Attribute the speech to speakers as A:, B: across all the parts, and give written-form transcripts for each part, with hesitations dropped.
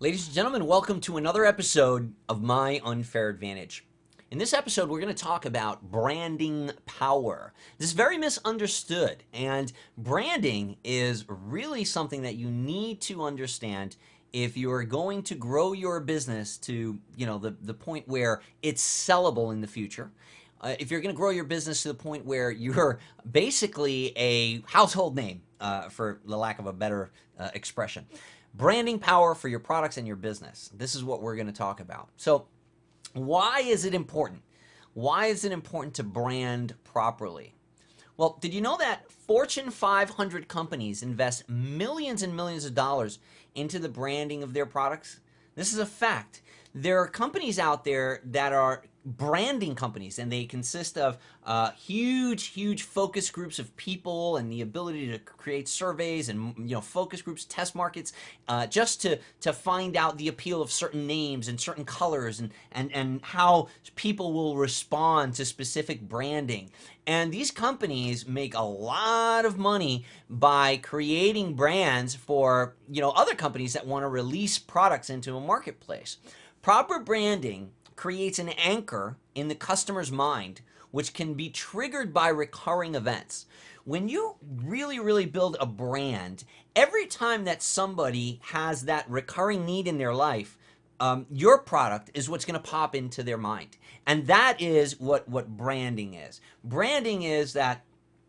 A: Ladies and gentlemen, welcome to another episode of My Unfair Advantage. In this episode, we're going to talk about branding power. This is very misunderstood, and branding is really something that you need to understand if you're going to grow your business to, the point where it's sellable in the future. If you're going to grow your business to the point where you're basically a household name, for the lack of a better expression. Branding power for your products and your business. This is what we're going to talk about. So, why is it important? Why is it important to brand properly? Well, did you know that Fortune 500 companies invest millions and millions of dollars into the branding of their products? This is a fact. There are companies out there that are branding companies, and they consist of huge focus groups of people and the ability to create surveys and focus groups, test markets, just to find out the appeal of certain names and certain colors and how people will respond to specific branding. And these companies make a lot of money by creating brands for other companies that want to release products into a marketplace. Proper branding creates an anchor in the customer's mind, which can be triggered by recurring events. When you really build a brand, every time that somebody has that recurring need in their life, your product is what's going to pop into their mind. And that is what branding is. Branding is that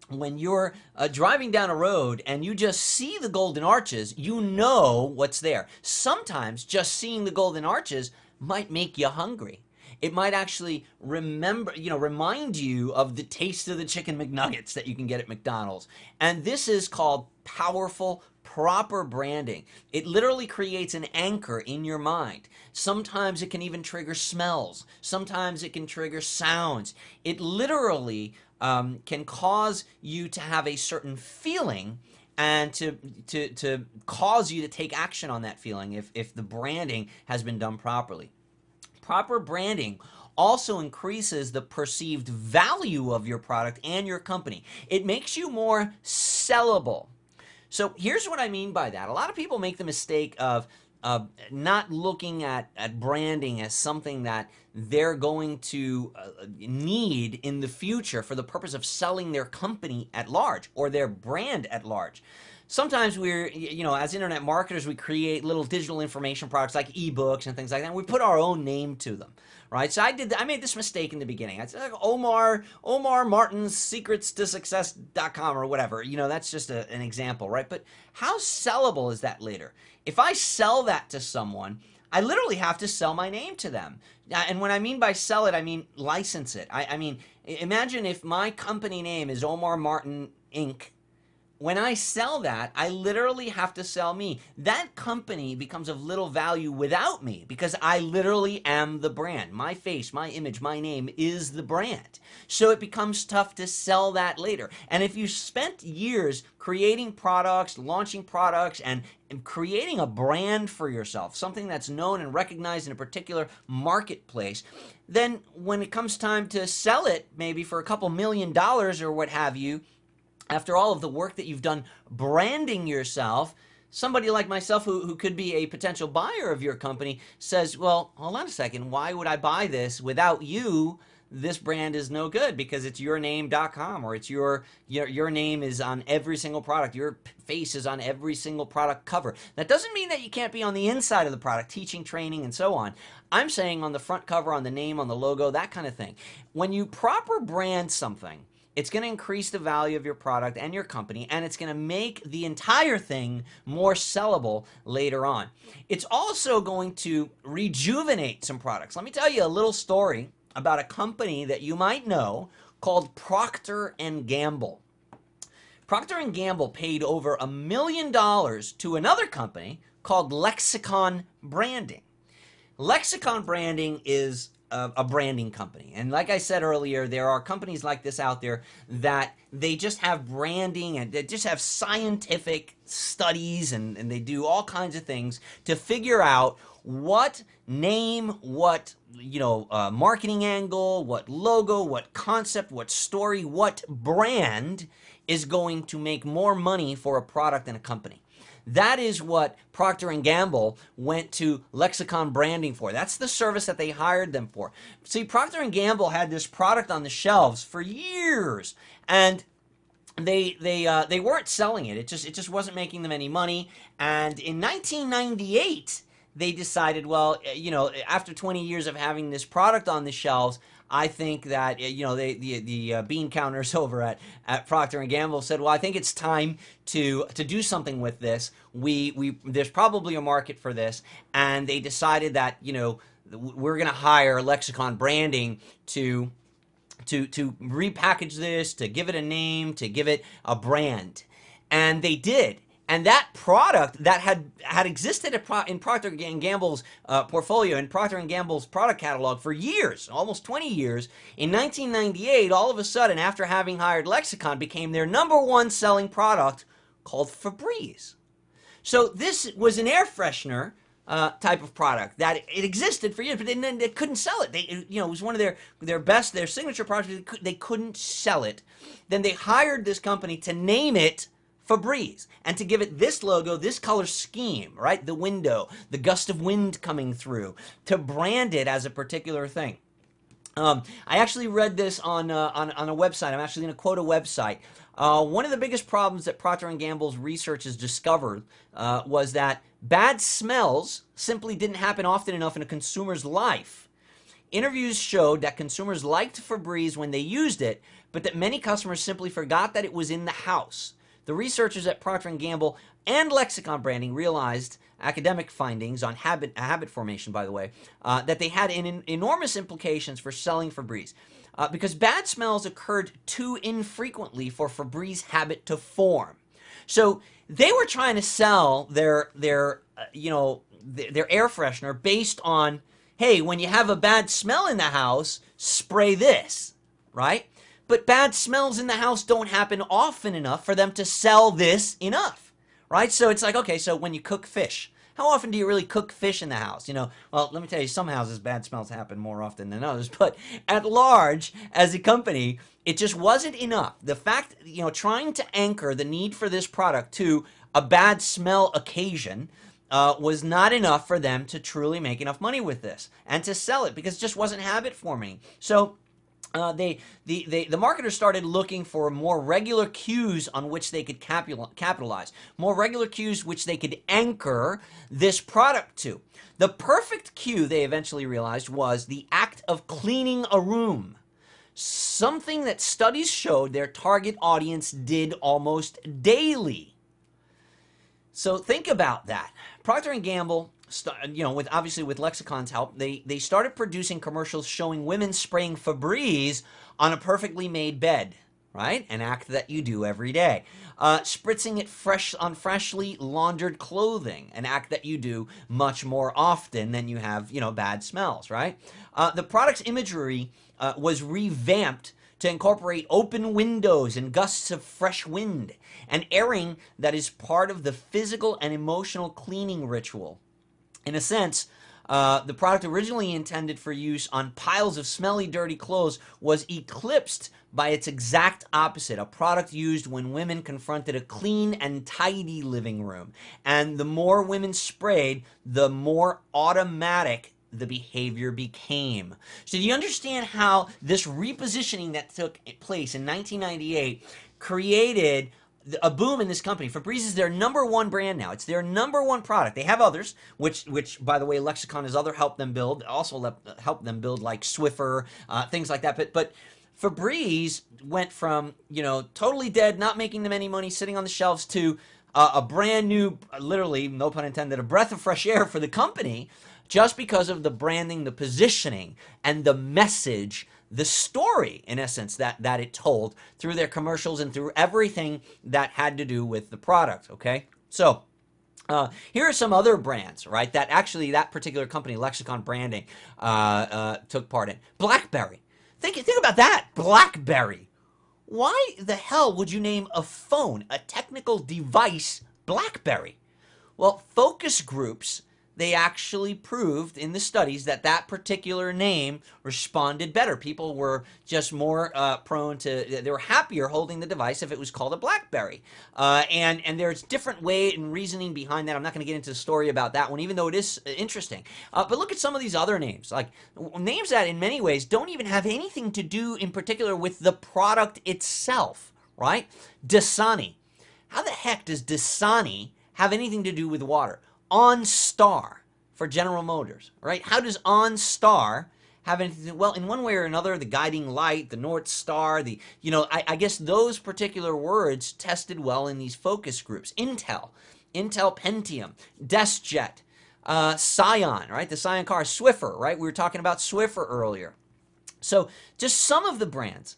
A: when you're driving down a road and you just see the golden arches, you know what's there. Sometimes just seeing the golden arches might make you hungry. It might actually remind you of the taste of the chicken McNuggets that you can get at McDonald's. And this is called powerful, proper branding. It literally creates an anchor in your mind. Sometimes it can even trigger smells. Sometimes it can trigger sounds. It literally can cause you to have a certain feeling and to cause you to take action on that feeling if the branding has been done properly. Proper branding also increases the perceived value of your product and your company. It makes you more sellable. So here's what I mean by that. A lot of people make the mistake of not looking at branding as something that they're going to need in the future for the purpose of selling their company at large or their brand at large. Sometimes we're, as internet marketers, we create little digital information products like ebooks and things like that. And we put our own name to them, right? So I made this mistake in the beginning. I said like Omar Martin's Secrets to Success.com or whatever. That's just an example, right? But how sellable is that later? If I sell that to someone, I literally have to sell my name to them. And when I mean by sell it, I mean license it. I mean, imagine if my company name is Omar Martin Inc. When I sell that, I literally have to sell me. That company becomes of little value without me because I literally am the brand. My face, my image, my name is the brand. So it becomes tough to sell that later. And if you spent years creating products, launching products, and creating a brand for yourself, something that's known and recognized in a particular marketplace, then when it comes time to sell it, maybe for a couple $1 million or what have you, after all of the work that you've done branding yourself, somebody like myself who could be a potential buyer of your company says, well, hold on a second, why would I buy this without you? This brand is no good because it's yourname.com or it's your name is on every single product. Your face is on every single product cover. That doesn't mean that you can't be on the inside of the product, teaching, training, and so on. I'm saying on the front cover, on the name, on the logo, that kind of thing. When you proper brand something, it's going to increase the value of your product and your company, and it's going to make the entire thing more sellable later on. It's also going to rejuvenate some products. Let me tell you a little story about a company that you might know called Procter & Gamble. Procter & Gamble paid over $1 million to another company called Lexicon Branding. Lexicon Branding is a branding company. And like I said earlier, there are companies like this out there that they just have branding and they just have scientific studies and they do all kinds of things to figure out what name, what marketing angle, what logo, what concept, what story, what brand is going to make more money for a product and a company. That is what Procter & Gamble went to Lexicon Branding for. That's the service that they hired them for. See, Procter & Gamble had this product on the shelves for years, and they weren't selling it. It just wasn't making them any money. And in 1998, they decided, well, after 20 years of having this product on the shelves, I think that the bean counters over at Procter and Gamble said, well, I think it's time to do something with this. We there's probably a market for this, and they decided that we're going to hire Lexicon Branding to repackage this, to give it a name, to give it a brand. And they did. And that product that had existed in Procter & Gamble's portfolio, in Procter & Gamble's product catalog for years, almost 20 years, in 1998, all of a sudden, after having hired Lexicon, became their #1 selling product called Febreze. So this was an air freshener type of product that it existed for years, but then they couldn't sell it. It was one of their signature products. They couldn't sell it. Then they hired this company to name it Febreze and to give it this logo, this color scheme, right? The window, the gust of wind coming through, to brand it as a particular thing. I actually read this on a website. I'm actually going to quote a website. One of the biggest problems that Procter & Gamble's research has discovered was that bad smells simply didn't happen often enough in a consumer's life. Interviews showed that consumers liked Febreze when they used it, but that many customers simply forgot that it was in the house. The researchers at Procter & Gamble and Lexicon Branding realized, academic findings on habit formation, by the way, that they had enormous implications for selling Febreze. Because bad smells occurred too infrequently for Febreze habit to form. So they were trying to sell their air freshener based on, hey, when you have a bad smell in the house, spray this, right? But bad smells in the house don't happen often enough for them to sell this enough, right? So it's like, okay, so when you cook fish, how often do you really cook fish in the house? Well, let me tell you, some houses bad smells happen more often than others, but at large, as a company, it just wasn't enough. The fact, trying to anchor the need for this product to a bad smell occasion was not enough for them to truly make enough money with this and to sell it, because it just wasn't habit forming. So the marketers started looking for more regular cues on which they could capitalize, more regular cues which they could anchor this product to. The perfect cue, they eventually realized, was the act of cleaning a room, something that studies showed their target audience did almost daily. So think about that. Procter & Gamble, with Lexicon's help, they started producing commercials showing women spraying Febreze on a perfectly made bed, right? An act that you do every day. Spritzing it on freshly laundered clothing, an act that you do much more often than you have, bad smells, right? The product's imagery was revamped to incorporate open windows and gusts of fresh wind, an airing that is part of the physical and emotional cleaning ritual. In a sense, the product originally intended for use on piles of smelly, dirty clothes was eclipsed by its exact opposite, a product used when women confronted a clean and tidy living room. And the more women sprayed, the more automatic the behavior became. So do you understand how this repositioning that took place in 1998 created a boom in this company? Febreze is their #1 brand now. It's their #1 product. They have others, which by the way, Lexicon has helped them build like Swiffer, things like that. But Febreze went from, totally dead, not making them any money, sitting on the shelves, to a brand new, literally, no pun intended, a breath of fresh air for the company, just because of the branding, the positioning, and the message, the story, in essence, that it told through their commercials and through everything that had to do with the product, okay? So here are some other brands, right, that actually that particular company, Lexicon Branding, took part in. BlackBerry. Think about that, BlackBerry. Why the hell would you name a phone, a technical device, BlackBerry? Well, focus groups they actually proved in the studies that that particular name responded better. People were just more prone to, they were happier holding the device if it was called a BlackBerry. And there's different way and reasoning behind that. I'm not going to get into the story about that one, even though it is interesting. But look at some of these other names, like names that in many ways don't even have anything to do in particular with the product itself, right? Dasani. How the heck does Dasani have anything to do with water? OnStar for General Motors, right? How does OnStar have anything to do? Well, in one way or another, the guiding light, the North Star, I guess those particular words tested well in these focus groups. Intel Pentium, DeskJet, Scion, right? The Scion car, Swiffer, right? We were talking about Swiffer earlier. So just some of the brands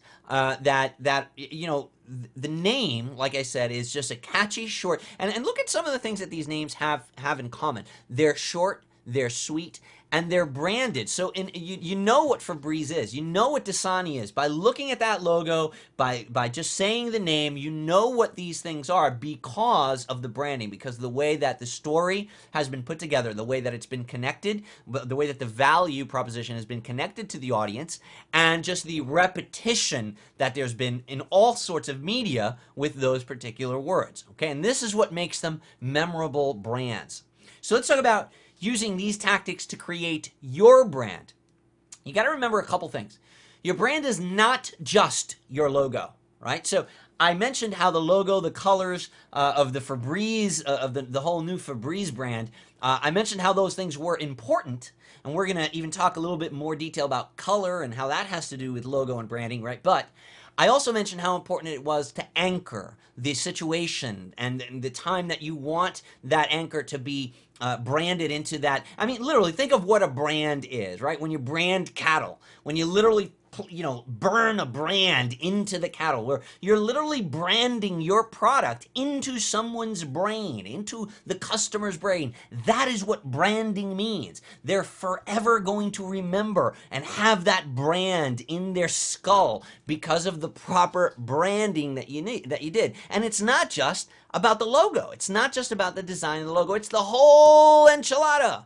A: the name, like I said, is just a catchy short. And look at some of the things that these names have in common. They're short, they're sweet, and they're branded. So you know what Febreze is. You know what Dasani is. By looking at that logo, by just saying the name, you know what these things are because of the branding, because of the way that the story has been put together, the way that it's been connected, the way that the value proposition has been connected to the audience, and just the repetition that there's been in all sorts of media with those particular words. Okay, and this is what makes them memorable brands. So let's talk about using these tactics to create your brand. You got to remember a couple things. Your brand is not just your logo, right? So I mentioned how the logo, the colors of the Febreze, of the whole new Febreze brand, I mentioned how those things were important, and we're going to even talk a little bit more detail about color and how that has to do with logo and branding, right? But I also mentioned how important it was to anchor the situation and the time that you want that anchor to be branded into that. I mean, literally, think of what a brand is, right? When you brand cattle, when you literally burn a brand into the cattle, where you're literally branding your product into someone's brain, into the customer's brain. That is what branding means. They're forever going to remember and have that brand in their skull because of the proper branding that you did. And it's not just about the logo. It's not just about the design of the logo. It's the whole enchilada.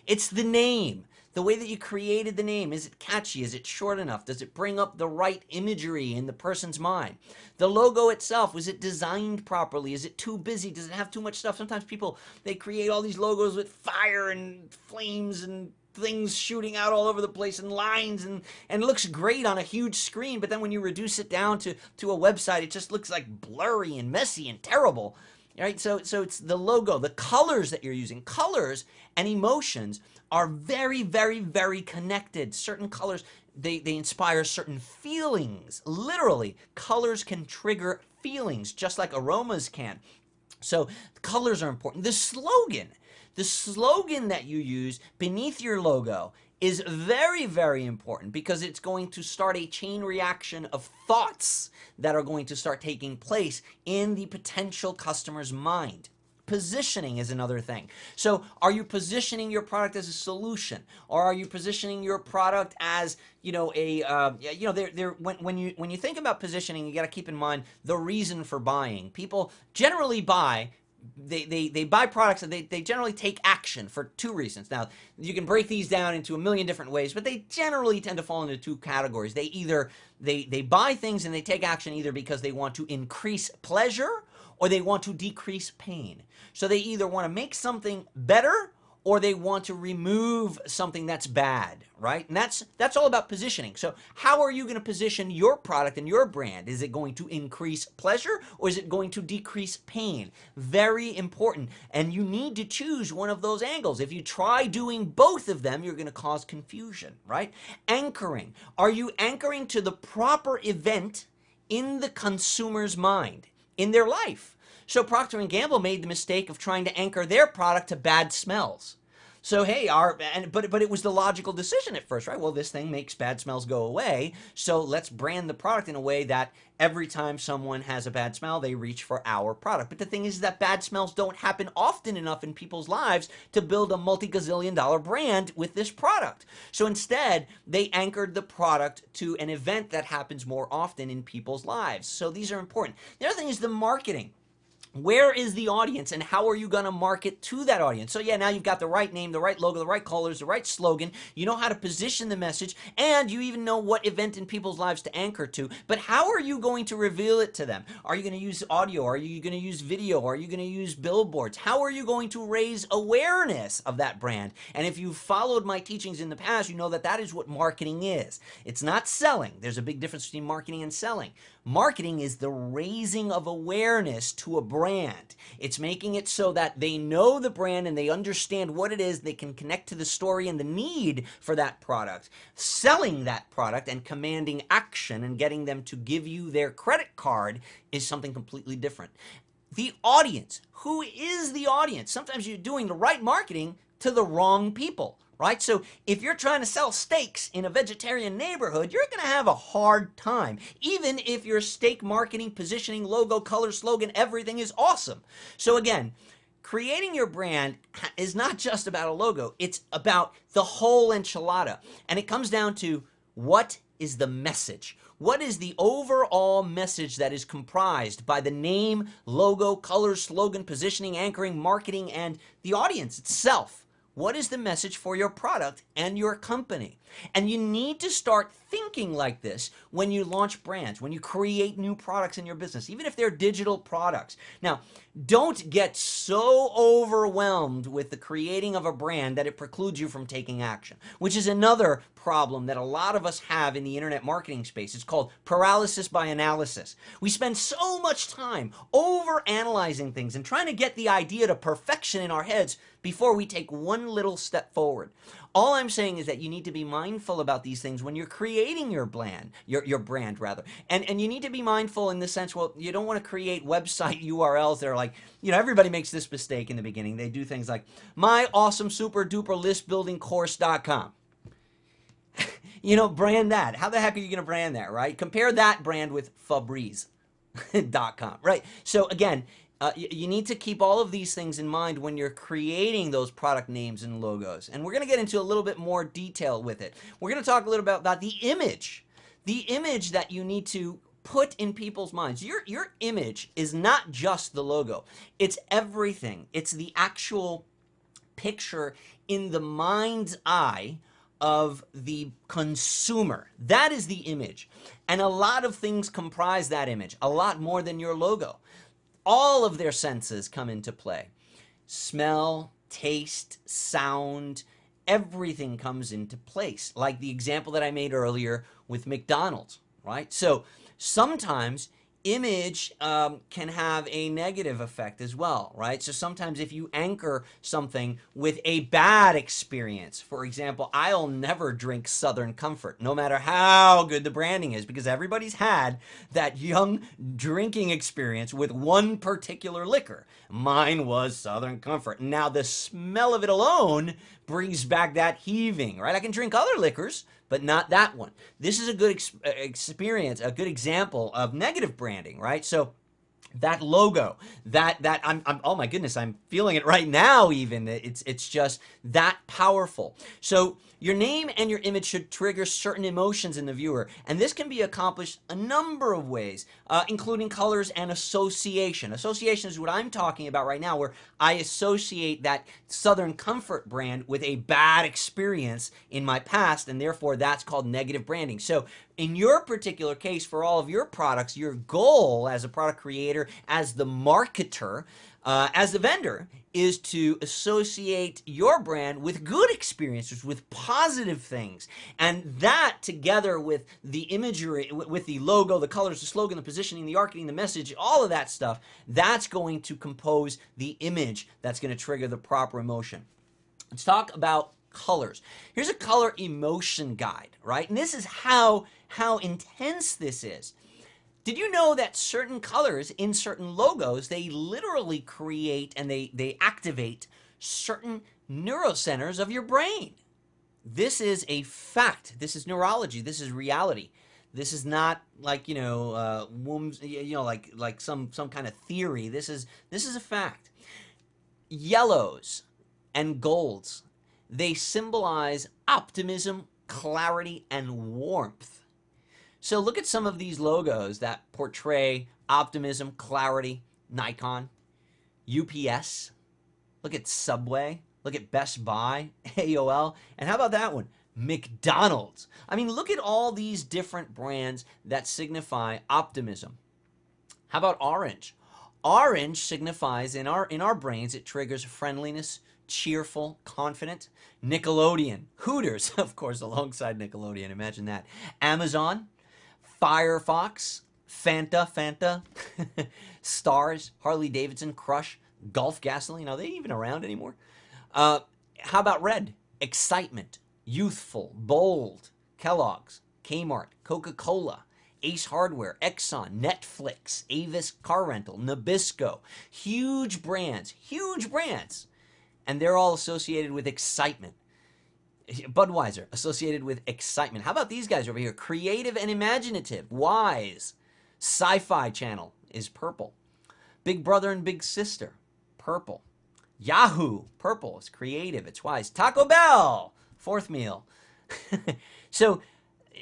A: It's the name. The way that you created the name, is it catchy? Is it short enough? Does it bring up the right imagery in the person's mind? The logo itself, was it designed properly? Is it too busy? Does it have too much stuff? Sometimes people, they create all these logos with fire and flames and things shooting out all over the place and lines, and it looks great on a huge screen, but then when you reduce it down to a website, it just looks like blurry and messy and terrible. Right? So it's the logo, the colors that you're using. Colors and emotions are very, very, very connected. Certain colors, they inspire certain feelings. Literally, colors can trigger feelings just like aromas can. So colors are important. The slogan that you use beneath your logo is very, very important because it's going to start a chain reaction of thoughts that are going to start taking place in the potential customer's mind. Positioning is another thing. So are you positioning your product as a solution, or are you positioning your product as, when you think about positioning, you got to keep in mind the reason for buying. People generally buy they buy products and they generally take action for two reasons. Now, you can break these down into a million different ways, but they generally tend to fall into two categories. They either they buy things and they take action either because they want to increase pleasure or they want to decrease pain. So they either want to make something better or they want to remove something that's bad, right? And that's all about positioning. So how are you going to position your product and your brand? Is it going to increase pleasure or is it going to decrease pain? Very important. And you need to choose one of those angles. If you try doing both of them, you're going to cause confusion, right? Anchoring. Are you anchoring to the proper event in the consumer's mind, in their life? So Procter & Gamble made the mistake of trying to anchor their product to bad smells. So hey, but it was the logical decision at first, right? Well, this thing makes bad smells go away, so let's brand the product in a way that every time someone has a bad smell, they reach for our product. But the thing is that bad smells don't happen often enough in people's lives to build a multi-gazillion-dollar brand with this product. So instead, they anchored the product to an event that happens more often in people's lives. So these are important. The other thing is the marketing. Where is the audience and how are you going to market to that audience? So yeah, now you've got the right name, the right logo, the right colors, the right slogan. You know how to position the message, and you even know what event in people's lives to anchor to. But how are you going to reveal it to them? Are you going to use audio? Are you going to use video? Are you going to use billboards? How are you going to raise awareness of that brand? And if you've followed my teachings in the past, you know that that is what marketing is. It's not selling. There's a big difference between marketing and selling. Marketing is the raising of awareness to a brand. It's making it so that they know the brand and they understand what it is. They can connect to the story and the need for that product. Selling that product and commanding action and getting them to give you their credit card is something completely different. The audience. Who is the audience? Sometimes you're doing the right marketing to the wrong people. Right? So if you're trying to sell steaks in a vegetarian neighborhood, you're going to have a hard time, even if your steak marketing, positioning, logo, color, slogan, everything is awesome. So again, creating your brand is not just about a logo. It's about the whole enchilada. And it comes down to, what is the message? What is the overall message that is comprised by the name, logo, color, slogan, positioning, anchoring, marketing, and the audience itself? What is the message for your product and your company? And you need to start thinking like this when you launch brands, when you create new products in your business, even if they're digital products. Now, don't get so overwhelmed with the creating of a brand that it precludes you from taking action, which is another problem that a lot of us have in the internet marketing space. It's called paralysis by analysis. We spend so much time over analyzing things and trying to get the idea to perfection in our heads before we take one little step forward. All I'm saying is that you need to be mindful about these things when you're creating your brand, your brand rather. And you need to be mindful in the sense, well, you don't want to create website URLs that are like, everybody makes this mistake in the beginning. They do things like myawesomesuperduperlistbuildingcourse.com. Brand that. How the heck are you going to brand that, right? Compare that brand with Febreze.com, right? So again, you need to keep all of these things in mind when you're creating those product names and logos. And we're going to get into a little bit more detail with it. We're going to talk a little bit about the image that you need to put in people's minds. Your image is not just the logo. It's everything. It's the actual picture in the mind's eye of the consumer. That is the image. And a lot of things comprise that image, a lot more than your logo. All of their senses come into play. Smell, taste, sound, everything comes into place. Like the example that I made earlier with McDonald's, right? So sometimes image can have a negative effect as well, right? So sometimes if you anchor something with a bad experience, for example, I'll never drink Southern Comfort, no matter how good the branding is, because everybody's had that young drinking experience with one particular liquor. Mine was Southern Comfort. Now the smell of it alone brings back that heaving, right? I can drink other liquors, but not that one. This is a good experience, a good example of negative branding, right? So that logo, I'm oh my goodness, I'm feeling it right now even. It's just that powerful. So your name and your image should trigger certain emotions in the viewer, and this can be accomplished a number of ways, including colors and association. Association is what I'm talking about right now, where I associate that Southern Comfort brand with a bad experience in my past, and therefore that's called negative branding. So in your particular case, for all of your products, your goal as a product creator, as the marketer, as the vendor, is to associate your brand with good experiences, with positive things. And that, together with the imagery, with the logo, the colors, the slogan, the positioning, the marketing, the message, all of that stuff, that's going to compose the image that's going to trigger the proper emotion. Let's talk about colors. Here's a color emotion guide, right? And this is how intense this is. Did you know that certain colors in certain logos, they literally create and they activate certain neurocenters of your brain? This is a fact. This is neurology. This is reality. This is not like, like some kind of theory. This is a fact. Yellows and golds, they symbolize optimism, clarity, and warmth. So look at some of these logos that portray optimism, clarity. Nikon, UPS. Look at Subway. Look at Best Buy, AOL. And how about that one? McDonald's. I mean, look at all these different brands that signify optimism. How about orange? Orange signifies in our brains, it triggers friendliness, cheerful, confident. Nickelodeon, Hooters, of course, alongside Nickelodeon. Imagine that. Amazon, Firefox, Fanta, Stars, Harley Davidson, Crush, Gulf Gasoline. Are they even around anymore? How about red? Excitement, youthful, bold. Kellogg's, Kmart, Coca-Cola, Ace Hardware, Exxon, Netflix, Avis Car Rental, Nabisco. Huge brands, and they're all associated with excitement. Budweiser, associated with excitement. How about these guys over here? Creative and imaginative. Wise. Sci-Fi Channel is purple. Big Brother and Big Sister, purple. Yahoo, purple. It's creative, it's wise. Taco Bell, fourth meal. So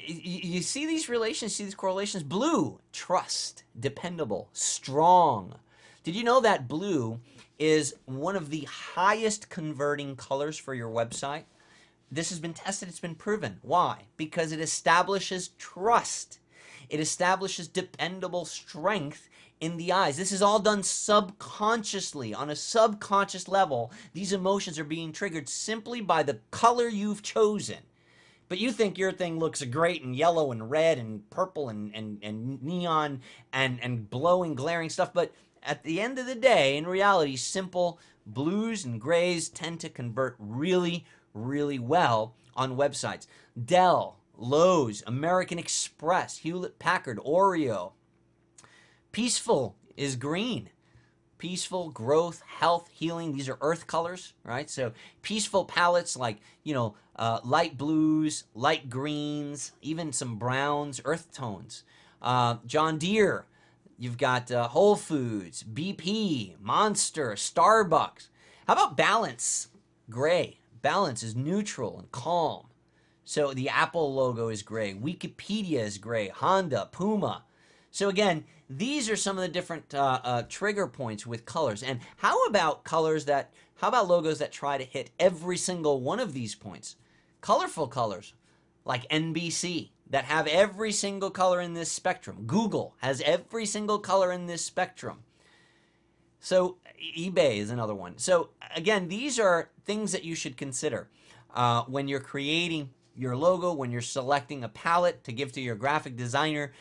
A: you see these relations, see these correlations. Blue, trust, dependable, strong. Did you know that blue is one of the highest converting colors for your website? This has been tested, it's been proven. Why? Because it establishes trust. It establishes dependable strength in the eyes. This is all done subconsciously. On a subconscious level, these emotions are being triggered simply by the color you've chosen. But you think your thing looks great and yellow and red and purple and neon and glowing, glaring stuff. But at the end of the day, in reality, simple blues and grays tend to convert really, really well on websites. Dell, Lowe's, American Express, Hewlett-Packard, Oreo. Peaceful is green. Peaceful, growth, health, healing. These are earth colors, right? So peaceful palettes like, light blues, light greens, even some browns, earth tones. John Deere, you've got Whole Foods, BP, Monster, Starbucks. How about balance? Gray. Balance is neutral and calm. So the Apple logo is gray. Wikipedia is gray. Honda, Puma. So again, these are some of the different trigger points with colors. And how about logos that try to hit every single one of these points? Colorful colors like NBC that have every single color in this spectrum. Google has every single color in this spectrum. So eBay is another one. So again, these are things that you should consider when you're creating your logo, when you're selecting a palette to give to your graphic designer.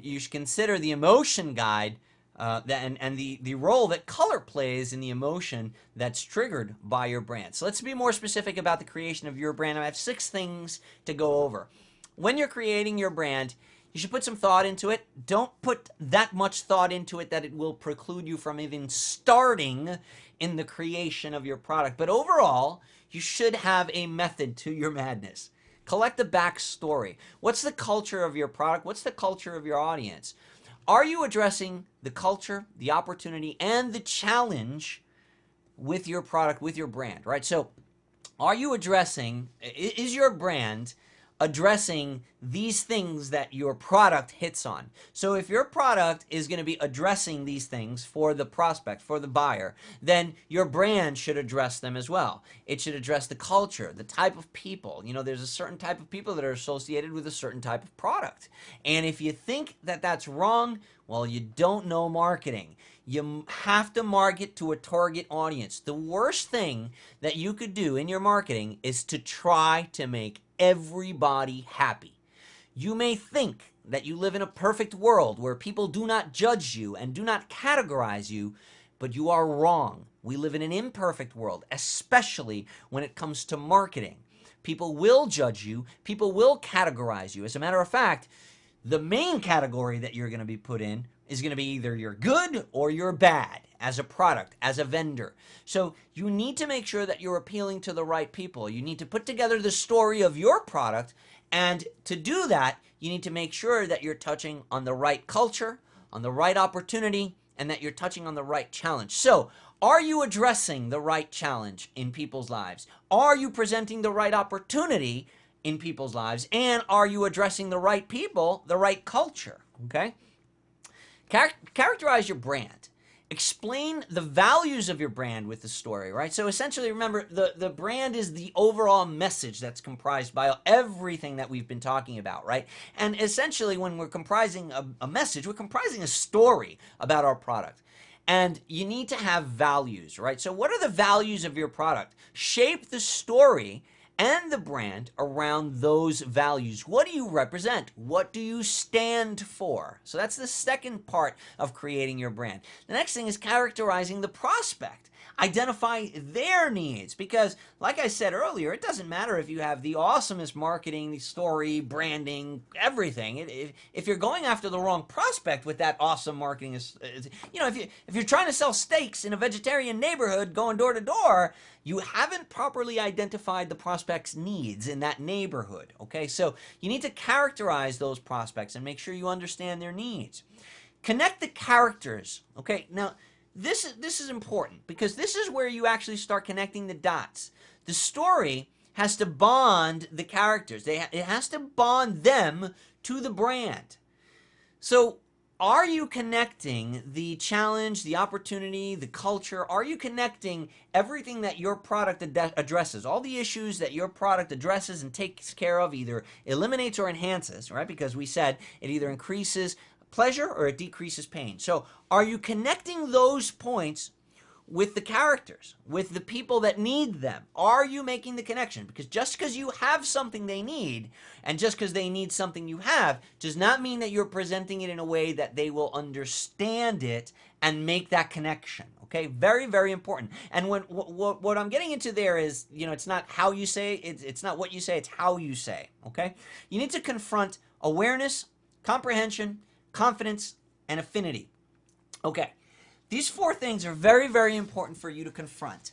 A: You should consider the emotion guide and the role that color plays in the emotion that's triggered by your brand. So let's be more specific about the creation of your brand. I have 6 things to go over. When you're creating your brand, you should put some thought into it. Don't put that much thought into it that it will preclude you from even starting in the creation of your product. But overall, you should have a method to your madness. Collect the backstory. What's the culture of your product? What's the culture of your audience? Are you addressing the culture, the opportunity, and the challenge with your product, with your brand, right? So are you addressing, is your brand addressing these things that your product hits on? So if your product is going to be addressing these things for the prospect, for the buyer, then your brand should address them as well. It should address the culture, the type of people. There's a certain type of people that are associated with a certain type of product. And if you think that that's wrong, well, you don't know marketing. You have to market to a target audience. The worst thing that you could do in your marketing is to try to make everybody happy. You may think that you live in a perfect world where people do not judge you and do not categorize you, but you are wrong. We live in an imperfect world, especially when it comes to marketing. People will judge you. People will categorize you. As a matter of fact, the main category that you're going to be put in is going to be either you're good or you're bad as a product, as a vendor. So you need to make sure that you're appealing to the right people. You need to put together the story of your product, and to do that, you need to make sure that you're touching on the right culture, on the right opportunity, and that you're touching on the right challenge. So are you addressing the right challenge in people's lives? Are you presenting the right opportunity in people's lives? And are you addressing the right people, the right culture? Okay? Characterize your brand. explain the values of your brand with the story, right? So essentially, remember, the brand is the overall message that's comprised by everything that we've been talking about, right? And essentially, when we're comprising a message, we're comprising a story about our product. And you need to have values, right? So what are the values of your product? Shape the story and the brand around those values. What do you represent? What do you stand for? So that's the second part of creating your brand. The next thing is characterizing the prospect. Identify their needs, because like I said earlier, it doesn't matter if you have the awesomest marketing, the story, branding, everything. If you're going after the wrong prospect with that awesome marketing, if you're trying to sell steaks in a vegetarian neighborhood going door to door, you haven't properly identified the prospect's needs in that neighborhood. Okay, so you need to characterize those prospects and make sure you understand their needs. Connect the characters. Okay, now this is important, because this is where you actually start connecting the dots. The story has to bond the characters. It has to bond them to the brand. So are you connecting the challenge, the opportunity, the culture? Are you connecting everything that your product addresses, all the issues that your product addresses and takes care of, either eliminates or enhances, right? Because we said it either increases pleasure or it decreases pain. So are you connecting those points with the characters, with the people that need them? Are you making the connection? Because just because you have something they need, and just because they need something you have, does not mean that you're presenting it in a way that they will understand it and make that connection. Okay, very, very important. And what I'm getting into there is, it's not how you say, it's not what you say, it's how you say. Okay, you need to confront awareness, comprehension, confidence, and affinity. Okay, these four things are very, very important for you to confront.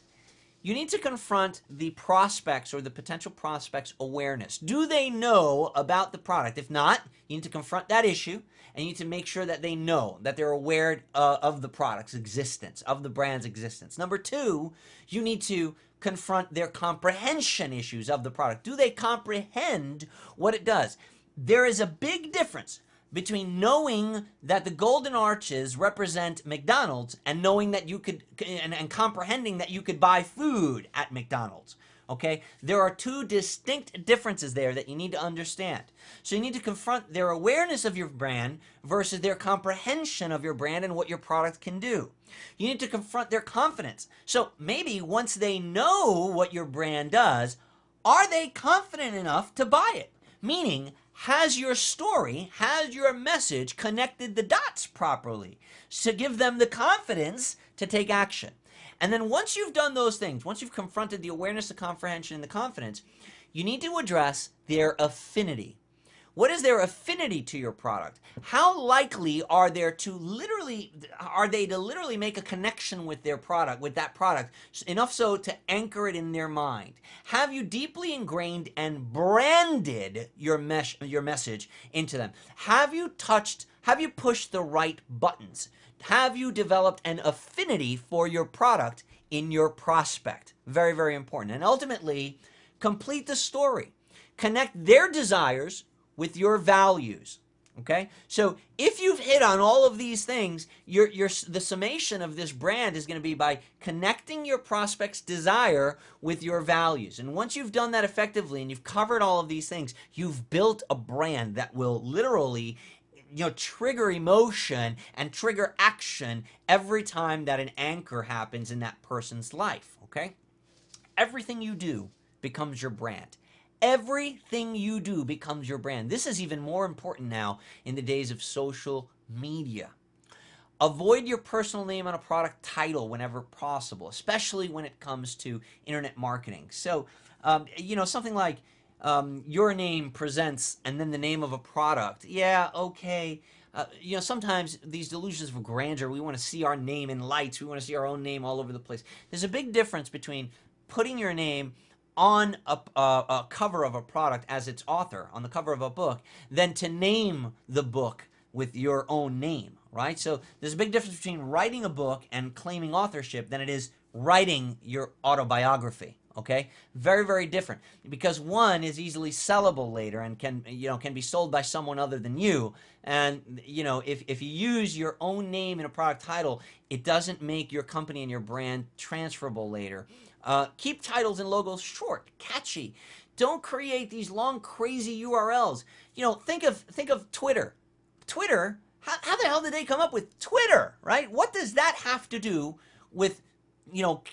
A: You need to confront the prospects or the potential prospects' awareness. Do they know about the product? If not, you need to confront that issue, and you need to make sure that they know, that they're aware of the product's existence, of the brand's existence. Number two, you need to confront their comprehension issues of the product. Do they comprehend what it does? There is a big difference between knowing that the Golden Arches represent McDonald's and knowing that you could, and comprehending that you could buy food at McDonald's. Okay? There are two distinct differences there that you need to understand. So you need to confront their awareness of your brand versus their comprehension of your brand and what your product can do. You need to confront their confidence. So maybe once they know what your brand does, are they confident enough to buy it? Meaning, has your story, has your message connected the dots properly to give them the confidence to take action? And then once you've done those things, once you've confronted the awareness, the comprehension, and the confidence, you need to address their affinity. What is their affinity to your product? How likely are they to literally make a connection with their product, with that product, enough so to anchor it in their mind? Have you deeply ingrained and branded your message into them? Have you pushed the right buttons? Have you developed an affinity for your product in your prospect? Very, very important. And ultimately, complete the story. Connect their desires with your values. Okay, so if you've hit on all of these things, the summation of this brand is going to be by connecting your prospect's desire with your values. And once you've done that effectively and you've covered all of these things, you've built a brand that will literally trigger emotion and trigger action every time that an anchor happens in that person's life. Okay, everything you do becomes your brand. Everything you do becomes your brand. This is even more important now in the days of social media. Avoid your personal name on a product title whenever possible, especially when it comes to internet marketing. So, something like your name presents and then the name of a product. Yeah, okay. Sometimes these delusions of grandeur, we want to see our name in lights. We want to see our own name all over the place. There's a big difference between putting your name on a cover of a product as its author, on the cover of a book, than to name the book with your own name, right? So there's a big difference between writing a book and claiming authorship than it is writing your autobiography, Okay, very, very different, because one is easily sellable later and can be sold by someone other than you. And if you use your own name in a product title, it doesn't make your company and your brand transferable later. Keep titles and logos short, catchy. Don't create these long, crazy URLs. Think of Twitter. Twitter. How the hell did they come up with Twitter? Right? What does that have to do with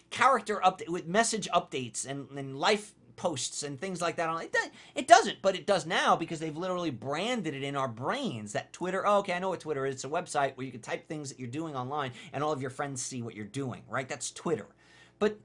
A: character update, with message updates and life posts and things like that? It doesn't, but it does now, because they've literally branded it in our brains that Twitter, oh, okay, I know what Twitter is. It's a website where you can type things that you're doing online and all of your friends see what you're doing, right? That's Twitter. But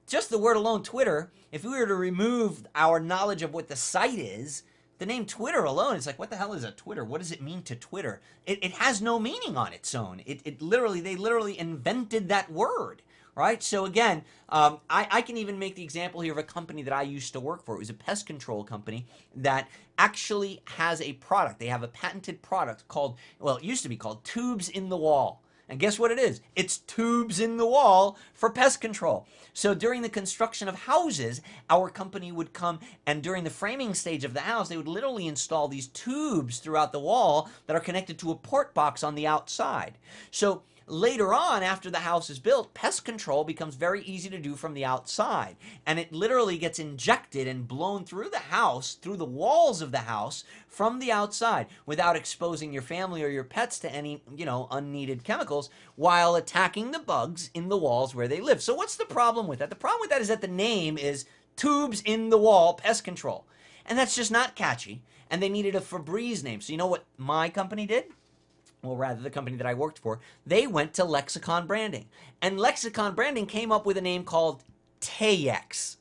A: just the word alone, Twitter, if we were to remove our knowledge of what the site is, the name Twitter alone, it's like, what the hell is a Twitter? What does it mean to Twitter? It has no meaning on its own. They literally invented that word. Right? So again, I can even make the example here of a company that I used to work for. It was a pest control company that actually has a product. They have a patented product called, well, it used to be called Tubes in the Wall. And guess what it is? It's tubes in the wall for pest control. So during the construction of houses, our company would come, and during the framing stage of the house, they would literally install these tubes throughout the wall that are connected to a port box on the outside. So later on, after the house is built, pest control becomes very easy to do from the outside. And it literally gets injected and blown through the house, through the walls of the house, from the outside, without exposing your family or your pets to any, unneeded chemicals, while attacking the bugs in the walls where they live. So what's the problem with that? The problem with that is that the name is Tubes in the Wall Pest Control. And that's just not catchy. And they needed a Febreze name. So you know what my company did? Well, rather, the company that I worked for, they went to Lexicon Branding. And Lexicon Branding came up with a name called Tayex.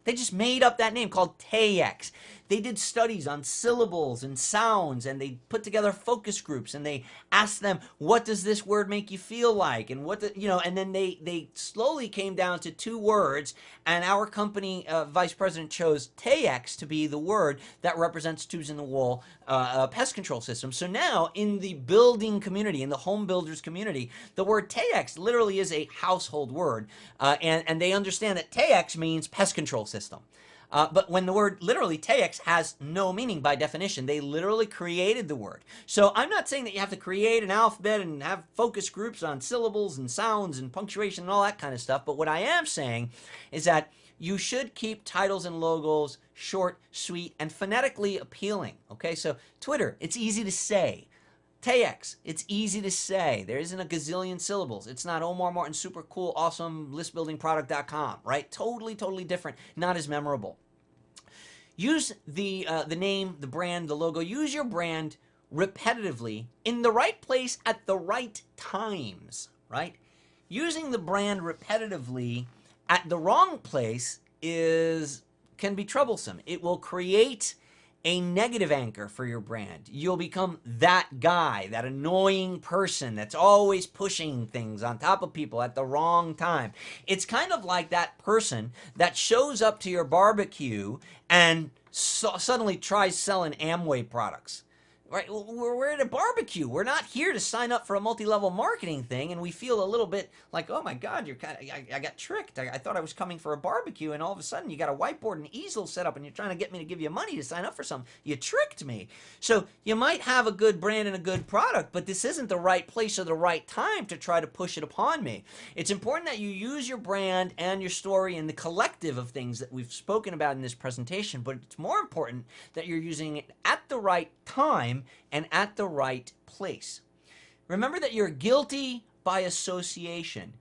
A: They just made up that name called Tayex. They did studies on syllables and sounds, and they put together focus groups, and they asked them, what does this word make you feel like? And and then they slowly came down to two words, and our company vice president chose Tayex to be the word that represents Tubes in the Wall pest control system. So now in the building community, in the home builders community, the word Tayex literally is a household word, and they understand that Tayex means pest control system. But when the word literally Tayex has no meaning by definition, they literally created the word. So I'm not saying that you have to create an alphabet and have focus groups on syllables and sounds and punctuation and all that kind of stuff. But what I am saying is that you should keep titles and logos short, sweet, and phonetically appealing. Okay, so Twitter, it's easy to say. Tayex, it's easy to say. There isn't a gazillion syllables. It's not Omar Martin, super cool, awesome, listbuildingproduct.com, right? Totally, totally different, not as memorable. Use the name, the brand, the logo. Use your brand repetitively in the right place at the right times, right? Using the brand repetitively at the wrong place can be troublesome. It will create a negative anchor for your brand. You'll become that guy, that annoying person that's always pushing things on top of people at the wrong time. It's kind of like that person that shows up to your barbecue and suddenly tries selling Amway products. Right? We're at a barbecue. We're not here to sign up for a multi-level marketing thing, and we feel a little bit like, oh my God, I got tricked. I thought I was coming for a barbecue, and all of a sudden you got a whiteboard and easel set up, and you're trying to get me to give you money to sign up for something. You tricked me. So you might have a good brand and a good product, but this isn't the right place or the right time to try to push it upon me. It's important that you use your brand and your story and the collective of things that we've spoken about in this presentation, but it's more important that you're using it at the right time and at the right place. Remember that you're guilty by association.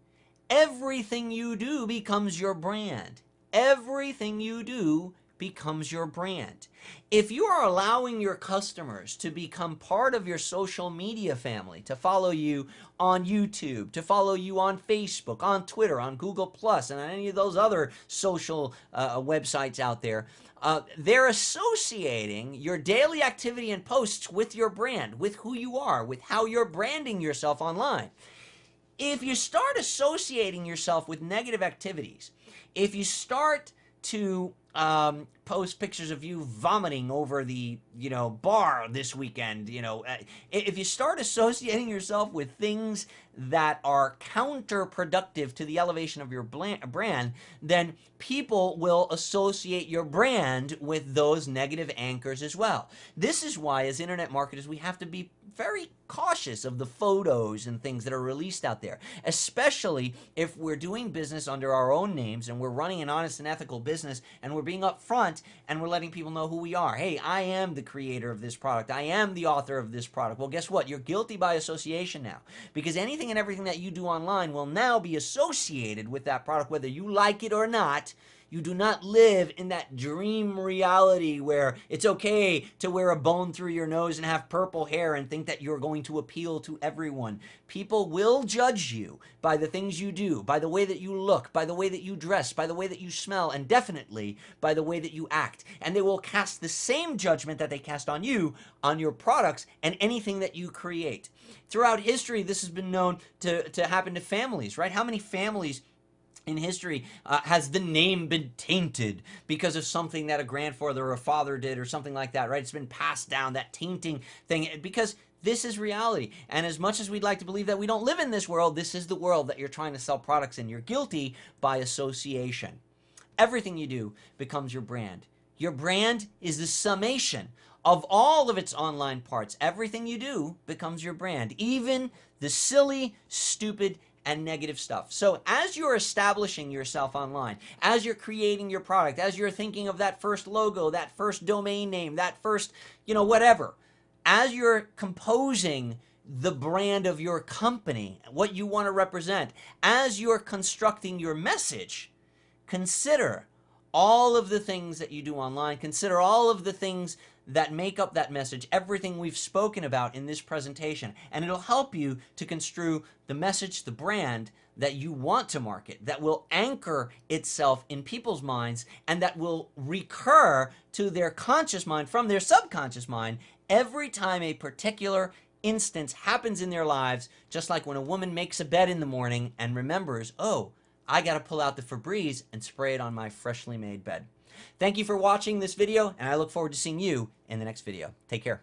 A: Everything you do becomes your brand. Everything you do becomes your brand. If you are allowing your customers to become part of your social media family, to follow you on YouTube, to follow you on Facebook, on Twitter, on Google+, and on any of those other social websites out there, they're associating your daily activity and posts with your brand, with who you are, with how you're branding yourself online. If you start associating yourself with negative activities, if you start to post pictures of you vomiting over the, bar this weekend. If you start associating yourself with things that are counterproductive to the elevation of your brand, then people will associate your brand with those negative anchors as well. This is why, as internet marketers, we have to be very cautious of the photos and things that are released out there, especially if we're doing business under our own names and we're running an honest and ethical business and we're being upfront and we're letting people know who we are. Hey, I am the creator of this product. I am the author of this product. Well, guess what? You're guilty by association now, because anything and everything that you do online will now be associated with that product, whether you like it or not. You do not live in that dream reality where it's okay to wear a bone through your nose and have purple hair and think that you're going to appeal to everyone. People will judge you by the things you do, by the way that you look, by the way that you dress, by the way that you smell, and definitely by the way that you act. And they will cast the same judgment that they cast on you, on your products, and anything that you create. Throughout history, this has been known to happen to families, right? How many families in history has the name been tainted because of something that a grandfather or a father did or something like that, right? It's been passed down, that tainting thing, because this is reality. And as much as we'd like to believe that we don't live in this world, this is the world that you're trying to sell products in. You're guilty by association. Everything you do becomes your brand. Your brand is the summation of all of its online parts. Everything you do becomes your brand, even the silly, stupid, and negative stuff. So as you're establishing yourself online, as you're creating your product, as you're thinking of that first logo, that first domain name, that first, whatever, as you're composing the brand of your company, what you want to represent, as you're constructing your message, consider all of the things that you do online. Consider all of the things that make up that message, everything we've spoken about in this presentation, and it'll help you to construe the message, the brand that you want to market, that will anchor itself in people's minds and that will recur to their conscious mind from their subconscious mind every time a particular instance happens in their lives, just like when a woman makes a bed in the morning and remembers, oh, I got to pull out the Febreze and spray it on my freshly made bed. Thank you for watching this video, and I look forward to seeing you in the next video. Take care.